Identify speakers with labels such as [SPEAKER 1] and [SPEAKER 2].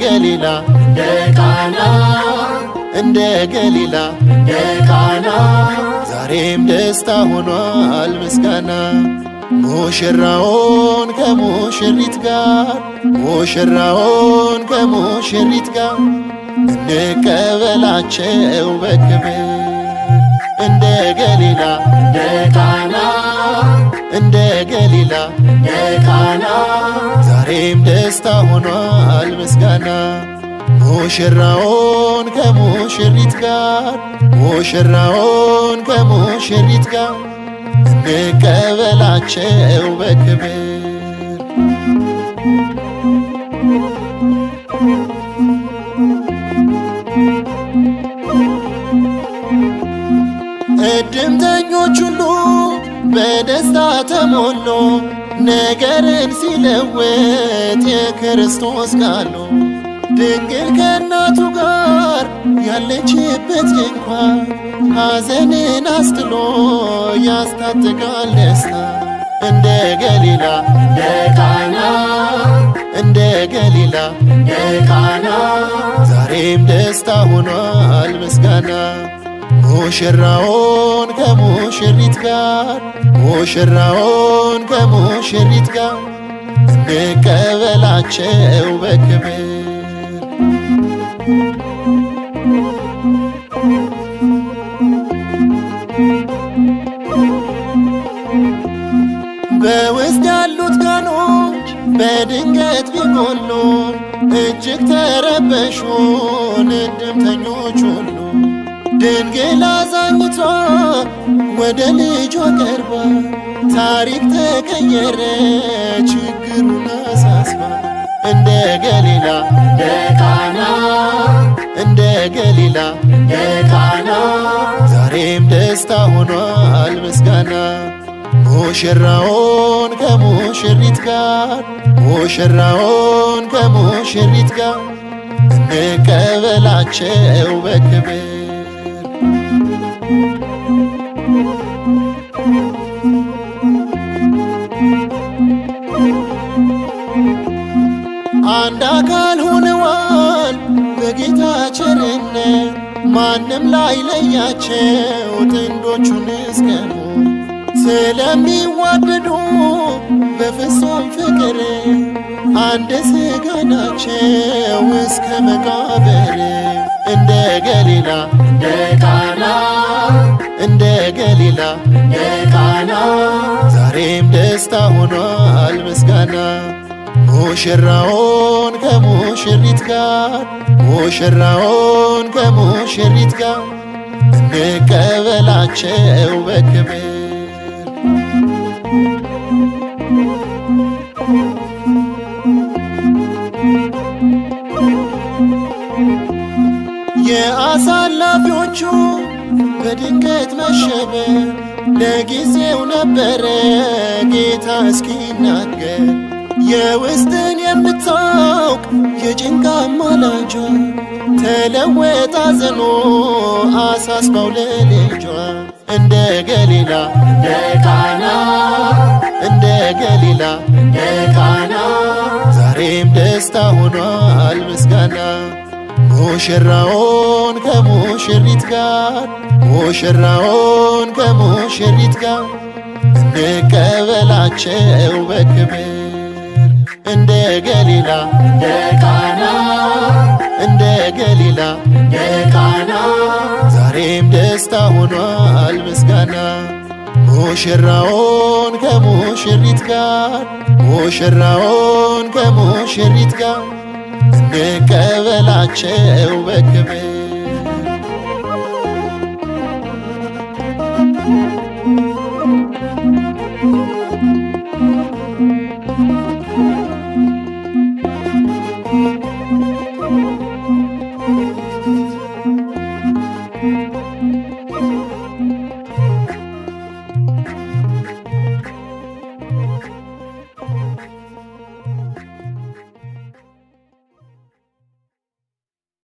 [SPEAKER 1] ገሊላ
[SPEAKER 2] እንደ ቃና
[SPEAKER 1] እንደ ገሊላ
[SPEAKER 2] እንደ ቃና
[SPEAKER 1] ዛሬም ደስታ ሆኗል ምስጋና ሙሽራውን ከሙሽሪት ጋር ሙሽራውን ከሙሽሪት ጋር እንቀበላቸው በክብር እንደ ገሊላ
[SPEAKER 2] እንደ ቃና
[SPEAKER 1] እንደ ገሊላ
[SPEAKER 2] እንደ ቃና
[SPEAKER 1] ዛሬም ደስታ ሆኗል ምስጋና ሙሽራውን ከሙሽሪት ጋር ሙሽራውን ከሙሽሪት ጋር እንቀበላቸው በክብር እድምተኞች ሁሉ በደስታ ተሞሉ ነገርን ሲለውጥ የክርስቶስ ቃሉ ድንግል ከእናቱ ጋር ያለችበት ድንኳን ሐዘንን አስጥሎ ያስታጥቃል ደስታ እንደ ገሊላ
[SPEAKER 2] እንደ ቃና
[SPEAKER 1] እንደ ገሊላ
[SPEAKER 2] እንደ ቃና
[SPEAKER 1] ዛሬም ደስታ ሆኗል ምስጋና ሙሽራውን ከሙሽሪት ጋር ሙሽራውን ከሙሽሪት ጋር እንቀበላቸው በክብር በውስጥ ያሉት ጋኖች በድንገት ቢሞሉ እጅግ ተረበሹን እድምተኞች ሁሉ ድንግል አዛኝቷ ወደ ልጇ ቀርባ ታሪክ ተቀየረ ችግሩን አሳስባ እንደ ገሊላ
[SPEAKER 2] እንደ ቃና
[SPEAKER 1] እንደ ገሊላ
[SPEAKER 2] እንደ ቃና
[SPEAKER 1] ዛሬም ደስታ ሆኗል ምስጋና ሙሽራውን ከሙሽሪት ጋር ሙሽራውን ከሙሽሪት ጋር እንቀበላቸው በክብር አንድ አካል ሆነዋል በጌታ ቸርነት ማንም ላይለያቸው ጥንዶቹን እስከ ሞት ስለሚዋደዱ በፍጹም ፍቅር አንድ ሥጋ ናቸው እስከ መቃብር እንደ ገሊላ
[SPEAKER 2] እንደ ቃና
[SPEAKER 1] እንደ ገሊላ
[SPEAKER 2] እንደ ቃና
[SPEAKER 1] ዛሬም ደስታ ሆኗል ምስጋና ሙሽራውን ከሙሽሪት ጋር ሙሽራውን ከሙሽሪት ጋር እንቀበላቸው በክብር የአሳላፊዎቹ በድንገት መሸበር ለጊዜው ነበረ ጌታ እስኪናገር የውስጥን የምታውቅ የጭንቅ አማላጇ ተለወጠ አዘኖ አሳስባው ለልጇ እንደ ገሊላ
[SPEAKER 2] እንደ ቃና
[SPEAKER 1] እንደ ገሊላ
[SPEAKER 2] እንደ ቃና
[SPEAKER 1] ዛሬም ደስታ ሆኗል ምስጋና ሙሽራውን ከሙሽሪት ጋር ሙሽራውን ከሙሽሪት ጋር እንቀበላቸው በክብር እንደ ገሊላ
[SPEAKER 2] እንደ ቃና
[SPEAKER 1] እንደ ገሊላ
[SPEAKER 2] እንደ ቃና
[SPEAKER 1] ዛሬም ደስታ ሆኗል ምስጋና ሙሽራውን ከሙሽሪት ጋር ሙሽራውን ከሙሽሪት ጋር እንቀበላቸው በክብር